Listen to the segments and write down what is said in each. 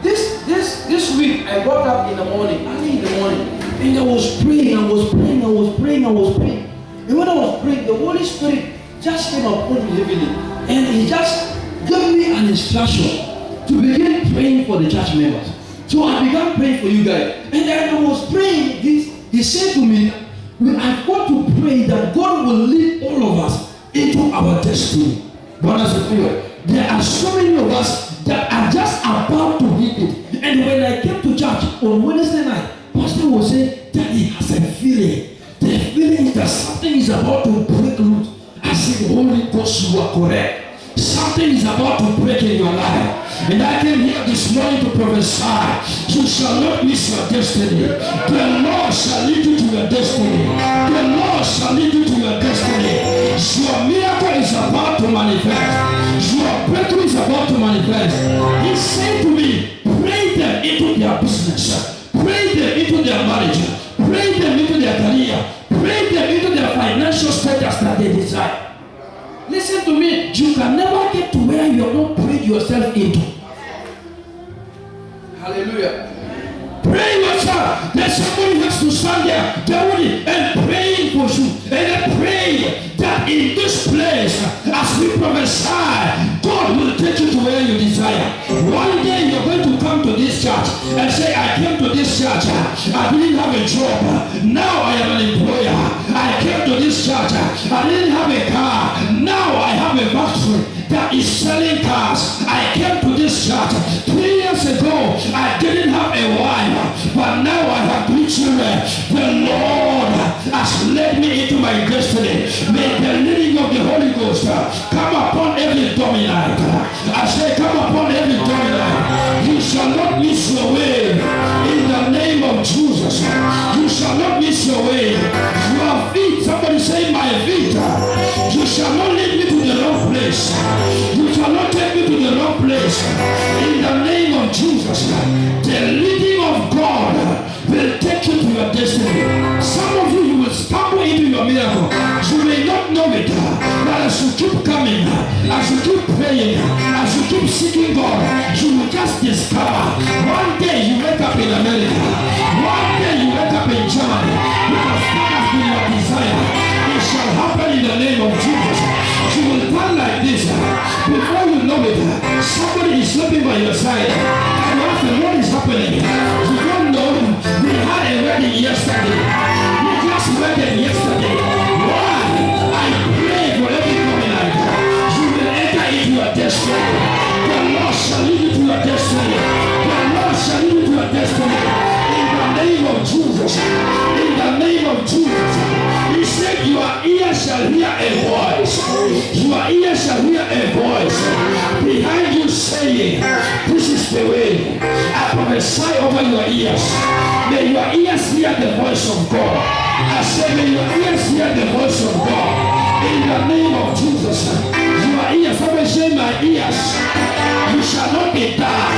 This week I got up in the morning, early in the morning, and I was praying. And when I was praying, the Holy Spirit just came upon me heavily, and He just gave me an instruction to begin praying for the church members. So I began praying for you guys, and then I was praying this. He said to me, I've got to pray that God will lead all of us into our destiny. There are so many of us that are just about to hit it. And when I came to church on Wednesday night, Pastor was saying that he has a feeling. The feeling is that something is about to break loose. I said, Holy Ghost, you are correct. Something is about to break in your life. And I came here this morning to prophesy. You shall not miss your destiny. The Lord shall lead you to your destiny. The Lord shall lead you to your destiny. Your miracle is about to manifest. Your breakthrough is about to manifest. He said to me, pray them into their business. Pray them into their marriage. Pray them into their career. Pray them into their financial status that they desire. Listen to me, you can never get to where you are not prayed yourself into. Hallelujah. Pray yourself. That somebody has to stand there daily and praying for you. And I pray that in this place, as we prophesy, God will take you to where you desire. One day you're going to come to this church and say, I came to this church. I didn't have a job. Now I am an employer. I came to this church. I didn't have a car. Now I have a factory that is selling cars. I came to this church 3 years ago. I didn't have a wife, but now I have 3 children. The Lord has led me into my destiny. May the leading of the Holy Ghost come upon every dominant. I say, come upon every dominant. You shall not miss your way in the name of Jesus. You shall not miss your way. Your feet, somebody say, my feet. You shall not lead me to the wrong place. You shall not take me to the wrong place. In the name of Jesus, the leading of God will take you to your destiny. Some of you will stumble into your miracle. You may not know it, but as you keep coming, as you keep praying, as you keep seeking God, you will just discover. One day you wake up in America. One day you wake up in Germany. Because that has been your desire. It shall happen in the name of Jesus. You will turn like this. Before you know it, somebody is sleeping by your side. And you ask them, what is happening? You don't know. We had a wedding yesterday. We just wedded yesterday. Why? I pray for every covenant. You will enter into your destiny. The Lord shall lead you to your destiny. The Lord shall lead you to your destiny. In the name of Jesus. In the name of Jesus. He said, your ears shall hear a voice. Your ears shall hear a voice behind you saying, this is the way. I prophesy over your ears. May your ears hear the voice of God. I say, may your ears hear the voice of God. In the name of Jesus. Your ears, somebody say, my ears. You shall not be dark.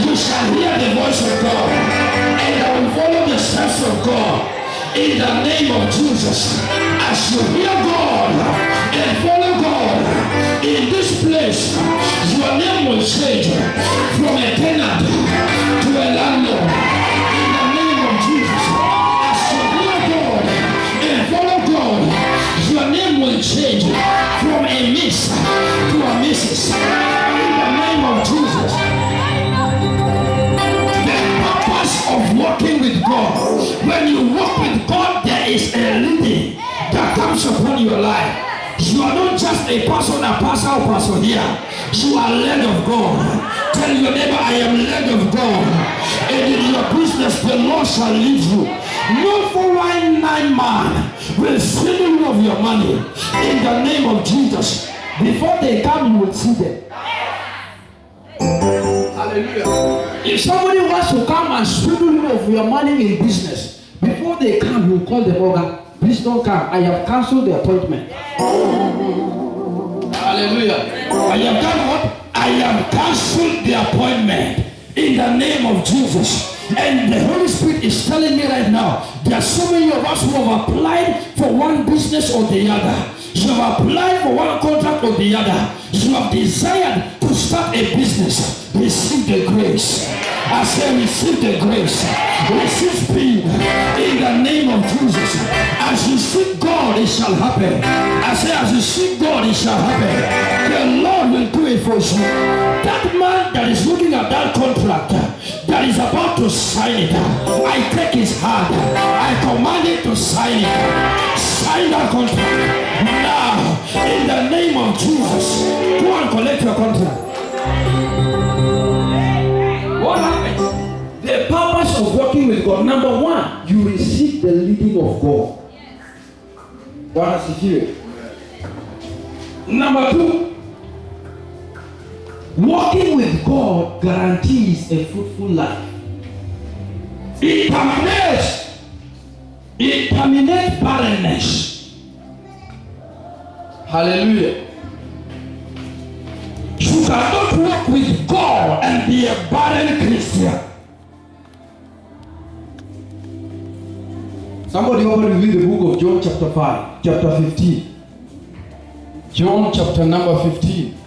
You shall hear the voice of God. And I will follow the steps of God. In the name of Jesus, as you hear God and follow God in this place, your name will change from a tenant to a landlord. In the name of Jesus, as you hear God and follow God, your name will change from a miss to a missus. In the name of Jesus. Of walking with God. When you walk with God, there is a leading that comes upon your life. You are not just a person, a pastor here. You are led of God. Tell your neighbor, I am led of God. And in your business, the Lord shall lead you. No 419 man will swindle you of your money. In the name of Jesus. Before they come, you will see them. Hallelujah. If somebody wants to come and swindle you of your money in business, before they come, you call the organ. Please don't come. I have cancelled the appointment. Hallelujah. I have done what? I have cancelled the appointment in the name of Jesus. And the Holy Spirit is telling me right now, There are so many of us who have applied for one business or the other. You have applied for one contract or the other. You have desired to start a business. Receive the grace. I say receive the grace. Receive speed in the name of Jesus. As you seek God, it shall happen. I say as you seek God, it shall happen. The Lord will do it for you. That man that is looking at that contract, that is about to sign it, I take his hand. I command him to sign it. Sign that contract. Now, in the name of Jesus, go and collect your contract. What happens? The purpose of working with God. Number one, you receive the leading of God. What has he here? Number two, working with God guarantees a fruitful life. It terminates barrenness. Hallelujah. You cannot work with God and be a barren Christian. Somebody over to read the book of John chapter 5, chapter 15. John chapter number 15.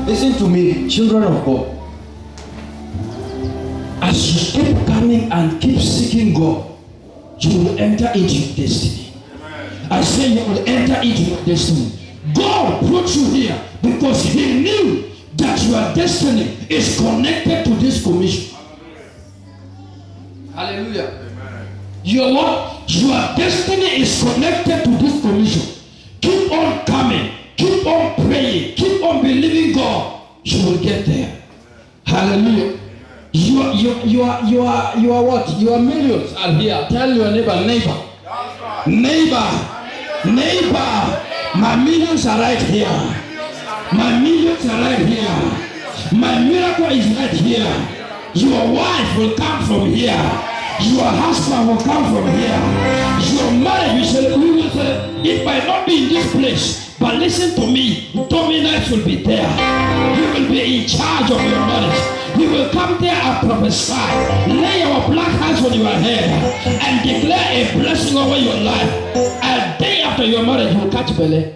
Listen to me, children of God. As you keep coming and keep seeking God, you will enter into your destiny. I say you will enter into your destiny. God brought you here because he knew that your destiny is connected to this commission. Hallelujah. Your what? Your destiny is connected to this commission. Keep on coming. Keep on praying. Keep on believing God. You will get there. Hallelujah. You are what? Your millions are here. Tell your neighbor. My millions are right here. My millions are right here. My miracle is right here. Your wife will come from here. Your husband will come from here. Your marriage, we will say, it might not be in this place, but listen to me, dominance will be there. You will be in charge of your marriage. We will come there and prophesy. Lay our black hands on your head and declare a blessing over your life. A day after your marriage, you will catch belly.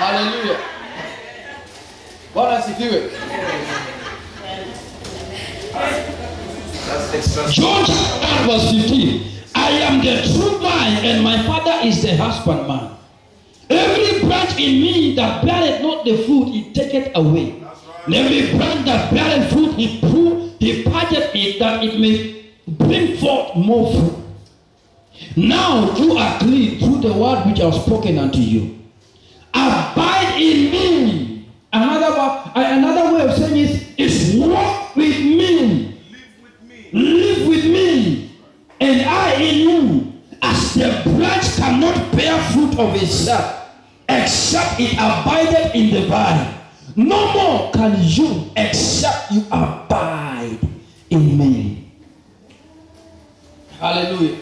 Hallelujah. What does he do it? John chapter verse 15. I am the true vine, and my Father is the husbandman. Every branch in me that beareth not the fruit, he taketh away. And every branch that beareth fruit, he purgeth it, that it may bring forth more fruit. Now you are clean through the word which I have spoken unto you. Abide in me. Another way of saying is walk with me. Live with me, and I in you, as the branch cannot bear fruit of itself, except it abideth in the vine. No more can you, except you abide in me. Hallelujah.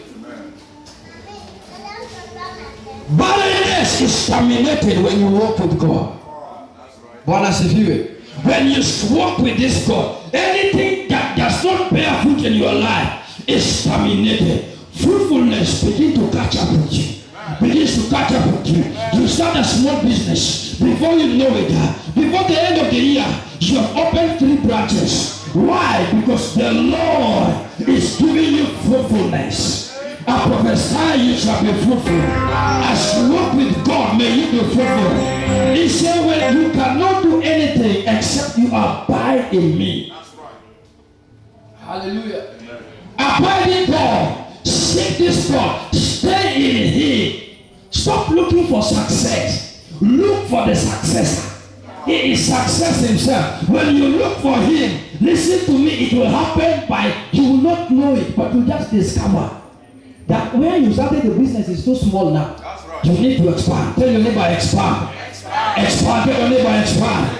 Barrenness is terminated when you walk with God. When you walk with this God, anything that does not bear fruit in your life is terminated. Fruitfulness begins to catch up with you. You start a small business. Before you know it, before the end of the year, you have opened 3 branches. Why? Because the Lord is giving you fruitfulness. I prophesy you shall be fruitful. As you walk with God, may you be fruitful. He said, well, you cannot do anything except you abide in me. That's right. Hallelujah. Amen. Abide in God. Seek this God. Stay in Him. Stop looking for success. Look for the successor. He is success himself. When you look for Him, listen to me, it will happen by, you will not know it, but you just discover that where you started the business is too small now. That's right. You need to expand. Tell your neighbor, expand. Expand. Tell your neighbor, expand.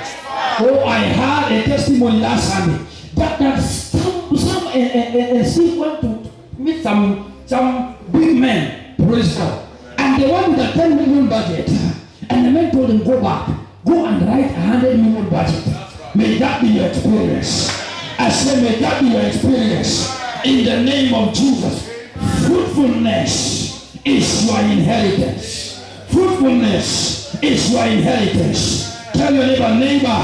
Oh, I had a testimony last Sunday that some Steve went to meet some big men, praise God, and And they went with a 10 million budget. And the man told him, go back. Go and write 100 million budget. May that be your experience. I say, may that be your experience. In the name of Jesus. Fruitfulness is your inheritance. Fruitfulness is your inheritance. Tell your neighbor,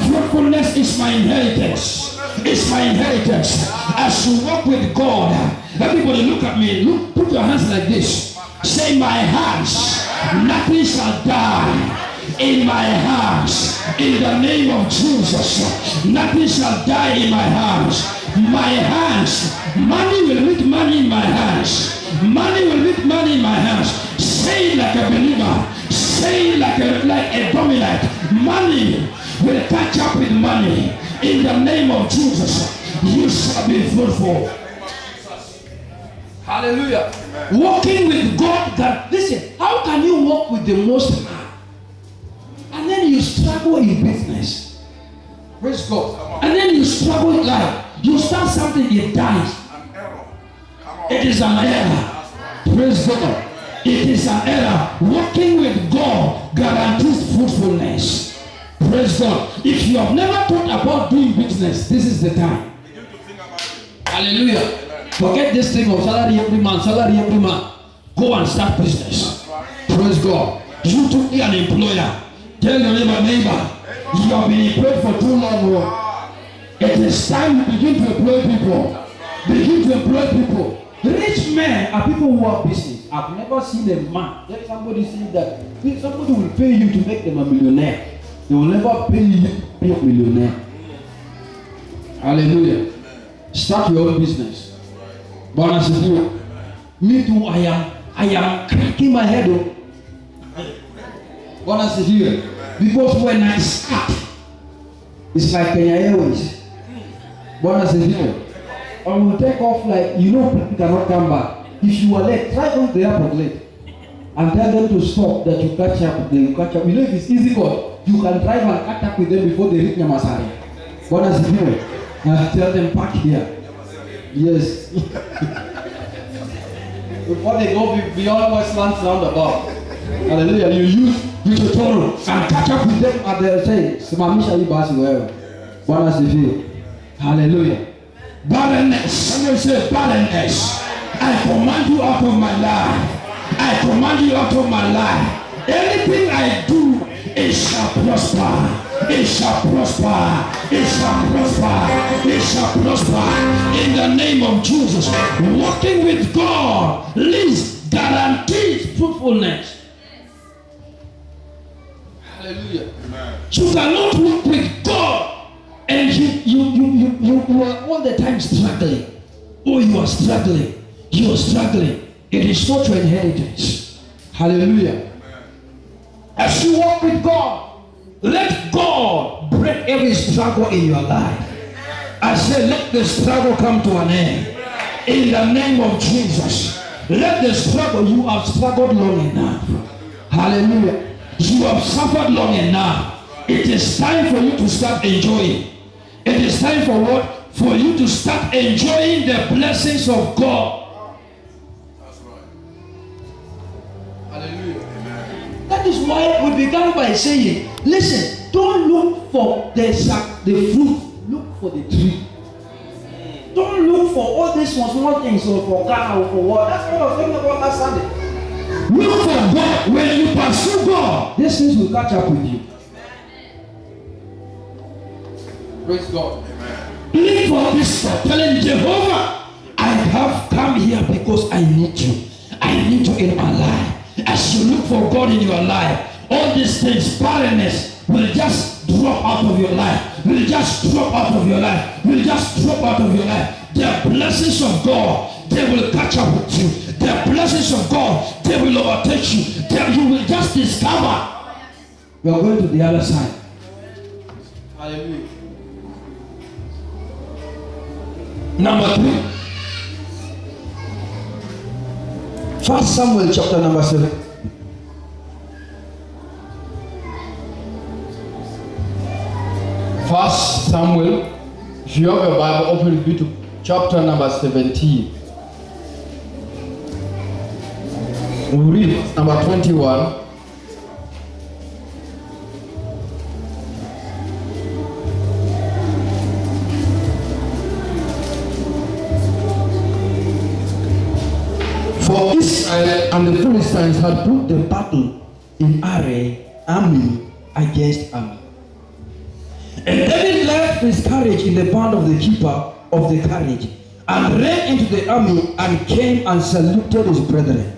fruitfulness is my inheritance. It's my inheritance. As you walk with God, everybody look at me. Look, put your hands like this. Say, my hands, nothing shall die in my hands. In the name of Jesus, nothing shall die in my hands. My hands, money will meet money in my hands. Money will meet money in my hands. Say it like a believer. Say it like a dominant. Money will catch up with money. In the name of Jesus, you shall be fruitful. Hallelujah. Amen. Walking with God. That listen, how can you walk with the Most High and then you struggle in business? Praise God. And then you struggle in life. You start something, it dies. It is an error. Praise God. It is an error. Walking with God guarantees fruitfulness. Praise God. If you have never thought about doing business, this is the time. Hallelujah. Forget this thing of salary every month. Go and start business. Praise God. You to be an employer. Tell your neighbor, you have been employed for too long. It is time you begin to employ people. Begin to employ people. Rich men are people who are business. I've never seen a man. Let somebody see that somebody will pay you to make them a millionaire. They will never pay you to be a millionaire. Hallelujah. Start your own business. Me too, I am cracking my head up. Because when I start, it's like Kenya Airways. I will take off like, people cannot come back. If you are late, try going to the airport late. And tell them to stop, that you catch up, they will catch up. If it's easy God, you can drive and catch up with them before they reach Nyamasari. Tell them park here. Yes. Before they go beyond Westlands roundabout. Hallelujah. You use Totoro and catch up with them at the Hallelujah. Barrenness. Somebody say barrenness. I command you out of my life. I command you out of my life. Anything I do, it shall prosper. It shall prosper. It shall prosper. It shall prosper. In the name of Jesus. Walking with God leads guarantees fruitfulness. Hallelujah. Amen. You cannot walk with God and you are all the time struggling. Oh, you are struggling. You are struggling. It is not your inheritance. Hallelujah. Amen. As you walk with God, let God break every struggle in your life. I say, let the struggle come to an end. In the name of Jesus. Let the struggle, you have struggled long enough. Hallelujah. You have suffered long enough. It is time for you to start enjoying. It is time for what? For you to start enjoying the blessings of God. That's right. Hallelujah. Amen. That is why we began by saying, listen, don't look for the fruit, look for the tree. Don't look for all these small things or for car or for what. That's what I was talking about last Sunday. Look for God. When you pursue God, these things will catch up with you. Praise God. Amen. Look for this God. Telling Jehovah, I have come here because I need you. I need you in my life. As you look for God in your life, all these things, barrenness, will just drop out of your life. Will just drop out of your life. Will just drop out of your life. The blessings of God, they will catch up with you. The blessings of God, they will overtake you. You will just discover we are going to the other side. Hallelujah. Number 3. 1 Samuel chapter number 7. 1 Samuel, if you have a Bible, open it to chapter number 17. We read number 21. For Israel and the Philistines had put the battle in array, army against army. And David left his carriage in the band of the keeper of the carriage, and ran into the army, and came and saluted his brethren.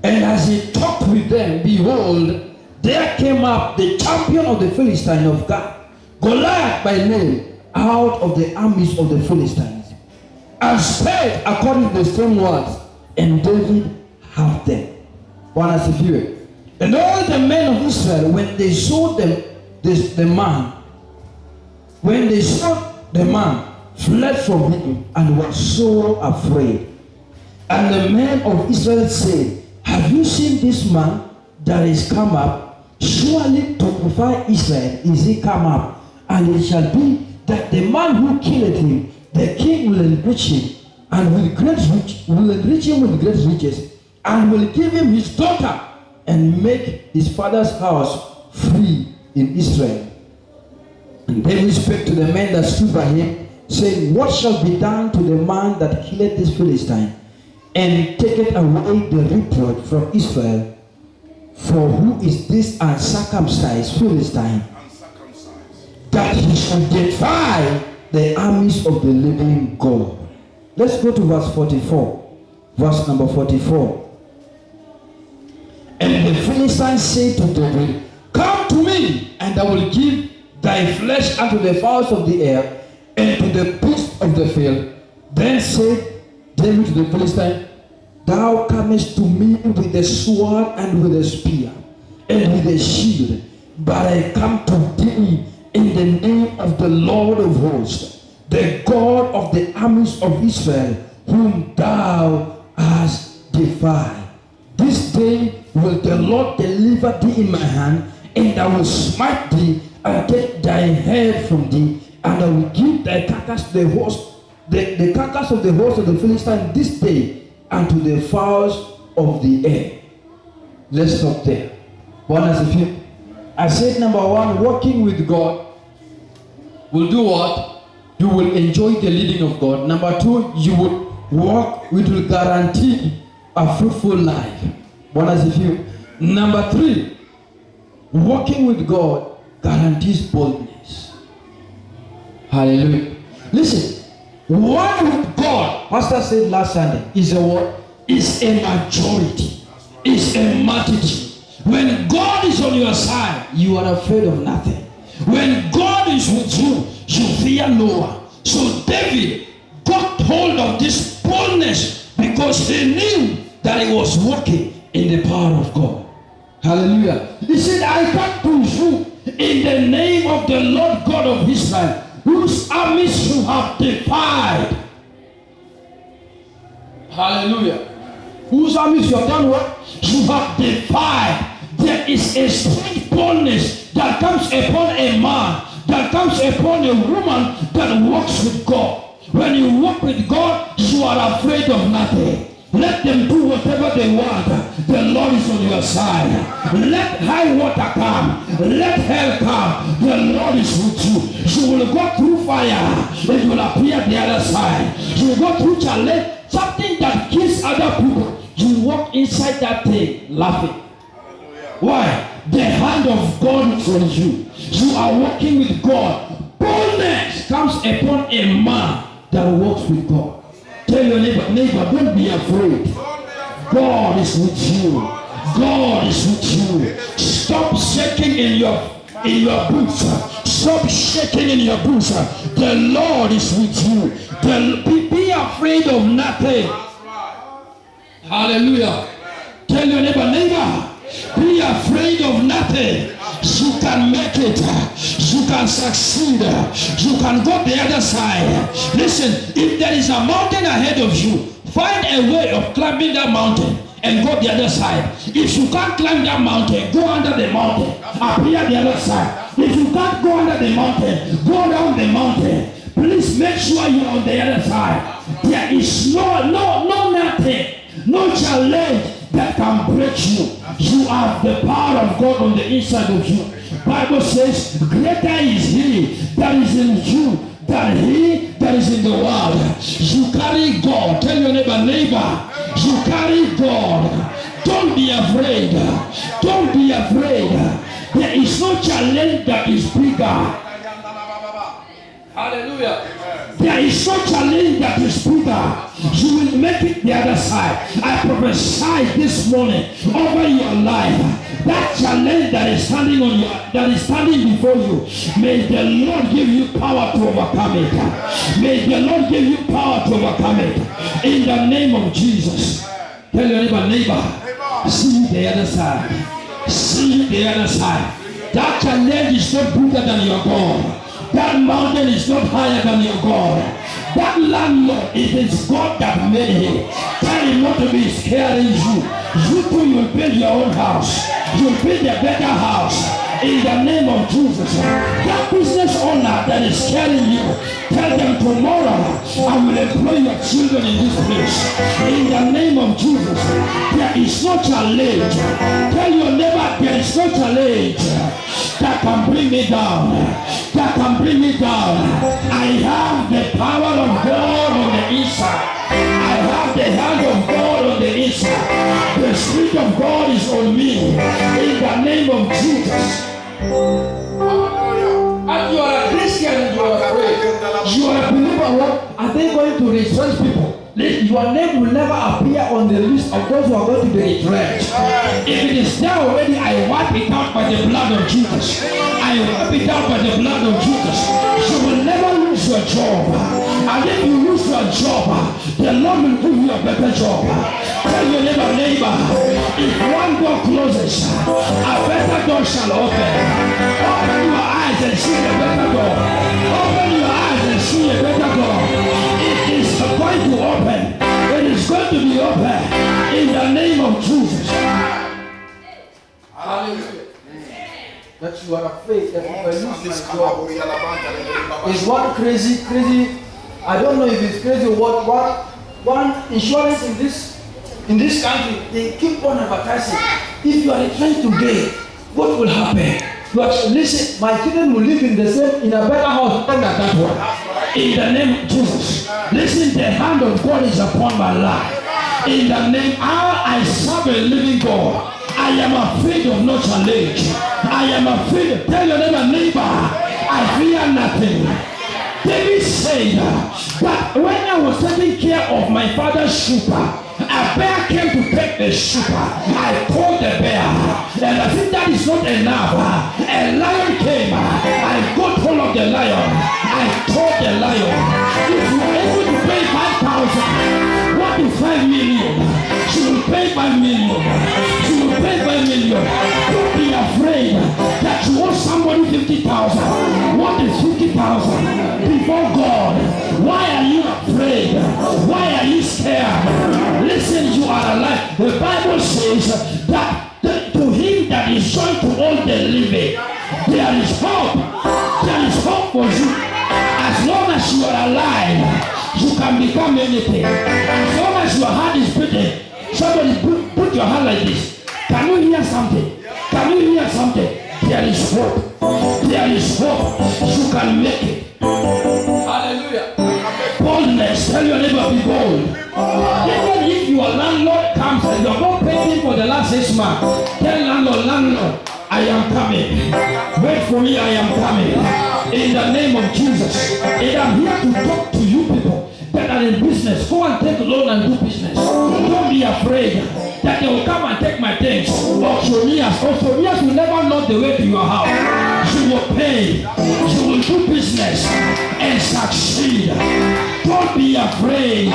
And as he talked with them, behold, there came up the champion of the Philistines of God, Goliath by name, out of the armies of the Philistines, and spake according to the same words, and David had them. Bwana asifiwe. And all the men of Israel, when they saw the man, fled from him, and were so afraid. And the men of Israel said, have you seen this man that is come up? Surely to purify Israel is he come up. And it shall be that the man who killed him, the king will enrich him, and will enrich him with great riches, and will give him his daughter, and make his father's house free in Israel. And David spake to the men that stood by him, saying, what shall be done to the man that killeth this Philistine, and taketh away the reproach from Israel? For who is this uncircumcised Philistine, that he should defy the armies of the living God? Let's go to verse 44. Verse number 44. And the Philistines said to David, come to me, and I will give thy flesh unto the fowls of the air, and to the beasts of the field. Then said David to the Philistine, thou comest to me with the sword and with a spear and with a shield, but I come to thee in the name of the Lord of hosts, the God of the armies of Israel, whom thou hast defied. This day will the Lord deliver thee in my hand, and I will smite thee and take thy head from thee, and I will give thy carcass to the host, the carcass of the host of the Philistines this day, and to the fowls of the air. Let's stop there. I said number one, walking with God will do what? You will enjoy the leading of God. Number two, you will walk, which will guarantee a fruitful life. Number three, walking with God guarantees boldness. Hallelujah. Listen, walking with God, Pastor said last Sunday, is a what? Is a majority. Is a multitude. When God is on your side, you are afraid of nothing. When God is with you, you fear no one. So David got hold of this boldness because he knew that he was walking in the power of God. Hallelujah. He said, I come to you in the name of the Lord God of Israel, whose armies you have defied. Hallelujah. Whose armies you have done what? You have defied. There is a strange boldness that comes upon a man, that comes upon a woman that walks with God. When you walk with God, you are afraid of nothing. Let them do whatever they want. The Lord is on your side. Let high water come. Let hell come. The Lord is with you. You will go through fire and you will appear the other side. You will go through challenge, something that kills other people. You walk inside that thing laughing. Why? The hand of God is on you. You are walking with God. Boldness comes upon a man that walks with God. Tell your neighbor, don't be afraid. God is with you. God is with you. Stop shaking in your boots. Stop shaking in your boots. The Lord is with you. Be afraid of nothing. Hallelujah. Tell your neighbor, be afraid of nothing. You can make it. You can succeed. You can go the other side. Listen, if there is a mountain ahead of you, find a way of climbing that mountain and go the other side. If you can't climb that mountain, go under the mountain. Appear the other side. If you can't go under the mountain, go down the mountain. Please make sure you are on the other side. There is no nothing, no challenge that can break you. You have the power of God on the inside of you. Bible says, greater is he that is in you than he that is in the world. You carry God. Tell your neighbor, you carry God. Don't be afraid. Don't be afraid. There is no challenge that is bigger. Hallelujah. There is no challenge that is bigger. You will make it the other side. I prophesy this morning over your life. That challenge that is standing before you, may the Lord give you power to overcome it. May the Lord give you power to overcome it. In the name of Jesus. Tell your neighbor, see you the other side. See you the other side. That challenge is not bigger than your God. That mountain is not higher than your God. That landlord, it is God that made him. Tell him not to be scaring you. You too, you will build your own house. You will build a better house. In the name of Jesus. That business owner that is scaring you, tell them tomorrow I will employ your children in this place. In the name of Jesus. There is no challenge. Tell your neighbor, there is no challenge that can bring me down. That can bring me down. I have the power of God on the inside. I have the hand of God on the inside. The Spirit of God is on me. In the name of Jesus. And you are a Christian and you are afraid. You are a believer. What are they going to retrench people? Your name will never appear on the list of those who are going to be retrenched. If it is there already, I wipe it out by the blood of Jesus. I wipe it out by the blood of Jesus. You will never lose your job. And if you lose your job, the Lord will give you a better job. Tell your neighbor, if one door closes, a better door shall open. Open your eyes and see a better door. Open your eyes and see a better door. It is going to open. It is going to be open in the name of Jesus. Hallelujah. That you are afraid that if I lose my job, is one crazy. I don't know if it's crazy or what. One insurance in this country, they keep on advertising. If you are retrenched today, what will happen? But listen, my children will live in a better house than that one. In the name of Jesus. Listen, the hand of God is upon my life. In the name, I serve a living God. I am afraid of no challenge. I am afraid. Tell your neighbor, I fear nothing. David said that when I was taking care of my father's sheep, a bear came to take the sheep. I called the bear. And I think that is not enough. A lion came. I got hold of the lion. I told the lion, if you are able to pay 5,000, what is 5 million? She will pay 5 million. She will pay 5 million. Don't be afraid that you owe somebody 50,000. What is 50,000? Before God, why are you afraid? Why are you scared? Listen, you are alive. The Bible says that to him that is joined to all the living, there is hope. There is hope for you. As long as you are alive, you can become anything. As long as your heart is beating, somebody put your hand like this. Can you hear something? Can you hear something? There is hope. There is hope. You can make it. Hallelujah. Boldness. Tell your neighbor, be bold. Even if your landlord comes and you're not paying for the last 6 months, tell landlord, I am coming. Wait for me, I am coming. In the name of Jesus. And I'm here to talk to you people that are in business. Go and take a loan and do business. Don't be afraid that they will come and take my things. Auctioneers will never know the way to your house. You will pay. You will do business and succeed. Don't be afraid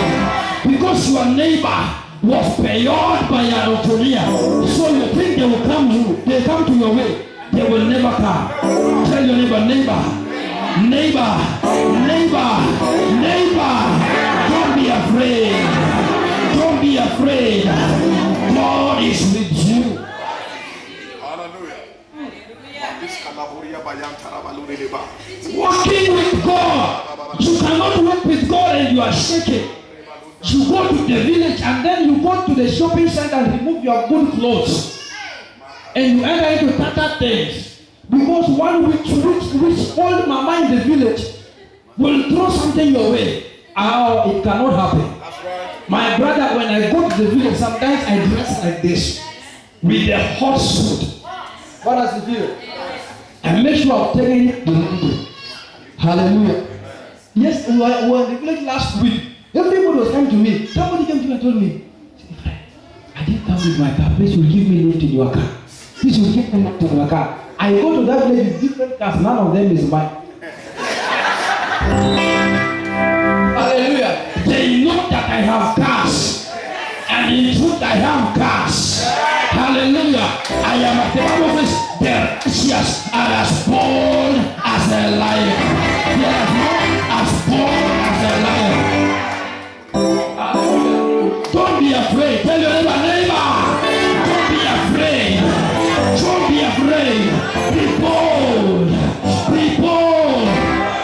because your neighbor was paid by an auctioneer. So you think they will come to your way. They will never come. Tell your neighbor, don't be afraid. Don't be afraid. God is with you. Hallelujah. Walking with God. You cannot walk with God and you are shaking. You go to the village and then you go to the shopping center and remove your good clothes. And you enter into tattered things. Because one which old mama in the village will throw something your way. Oh, it cannot happen. That's right. My brother, when I go to the village, sometimes I dress like this. With a hot suit. What does it feel? And make sure I'm taking it. Hallelujah. Yes, we were in the village last week. Everybody was coming to me. Somebody came to me and told me, I didn't come with my car. Please, will give me lift in your car. Please, will give me lift in your car. I go to that village with different cars. None of them is mine. Hallelujah. They know that I have cars. And in truth, I have cars. Hallelujah. I am a Bible says the righteous are as bold as a lion. They are not as bold as a lion. Hallelujah. Don't be afraid. Tell your neighbor, don't be afraid. Don't be afraid. Be bold. Be bold.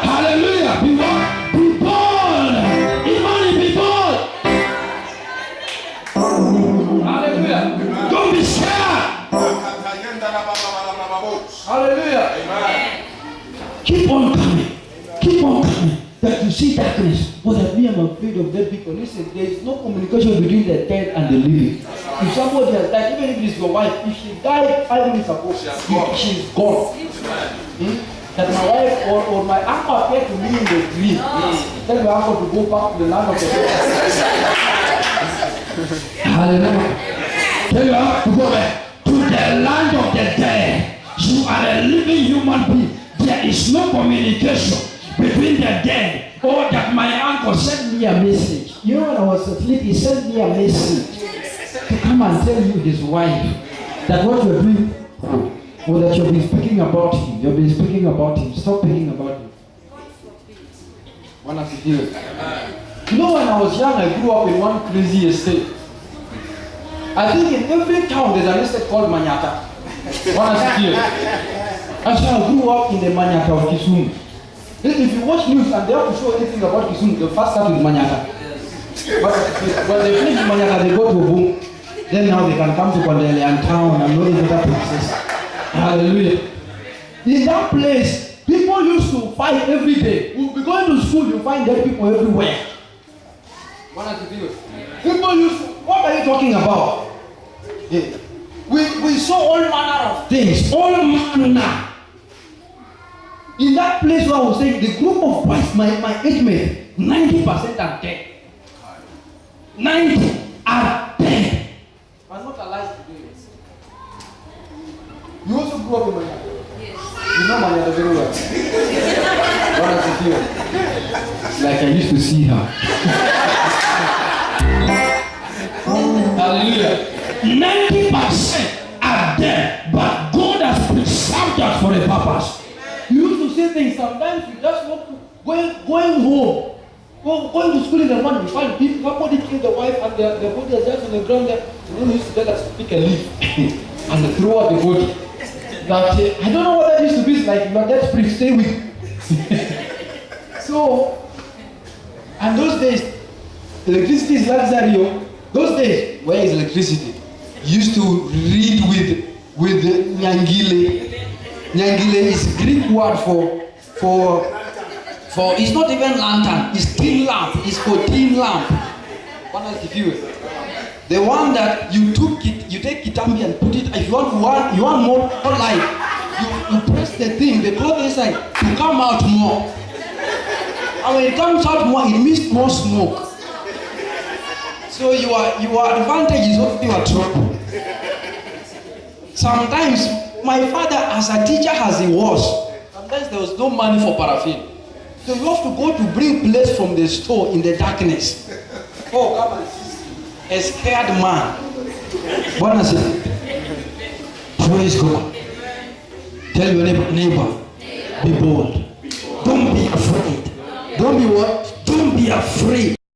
Hallelujah. Be what? Be bold. Imani, be bold. Hallelujah. Don't be scared. Hallelujah. Amen. Keep on coming. Keep on coming. That you see darkness. But that me, I'm afraid of dead people. Listen, there is no communication between the dead and the living. If somebody has died, even if it is your wife, if she died 5 minutes ago, she's gone. That my wife or my uncle appeared to me in the dream. Tell my uncle to go back to the land of the dead. Hallelujah. Tell you how to go back to the land of the dead. You are a living human being. There is no communication between the dead. Or that my uncle sent me a message. You know, when I was asleep, he sent me a message to come and tell you his wife that what you're doing, or that you've been speaking about him. You've been speaking about him. Stop speaking about him. One has to do it. You know, when I was young, I grew up in one crazy estate. I think in every town there's an estate called Manyata. One has to do it. And so I grew up in the Manyata of Kisumu. If you watch news and they have to show anything about Kisumu, they'll first start with Manyata. But when they finish Manyata, they go to Boom. Then now they can come to Kondele and town and all these other places. Hallelujah. In that place, people used to fight every day. We'll be going to school, you find dead people everywhere. One has to do it. People used to, what are you talking about? Yeah. We saw all manner of things, all manner. In that place where I was saying, the group of boys, my age mate, 90% are dead. 90 are dead. I'm not alive today. You also grew up in Manyata? Yes. You know Manyata very well. What does it feel? Like I used to see her. Hallelujah. 90% are dead, but God has preserved us for a purpose. You used to say things, sometimes you just walk to, going home. Going to school in the morning, you find people, somebody killed the wife and the body is just on the ground there. And then you used to let us pick a leaf and throw out the body. That, I don't know what that used to be, like your dead spirit, stay with. So, and those days, electricity is luxury. Those days, where is electricity? You used to read with Nyangile. Nyangile is Greek word for it's not even lantern, it's tin lamp. It's for tin lamp. One has the view. The one that you take kitambi and put it. If you want more light, you press the thing, the cloth inside to come out more. And when it comes out more, it means more smoke. So your advantage is what you are trouble. Sometimes my father, as a teacher as he was, sometimes there was no money for paraffin. So you have to go to bring plates from the store in the darkness. Oh, come and see. A scared man. What is it? Praise God. Tell your neighbor, be bold. Don't be afraid. Don't be what? Don't be afraid.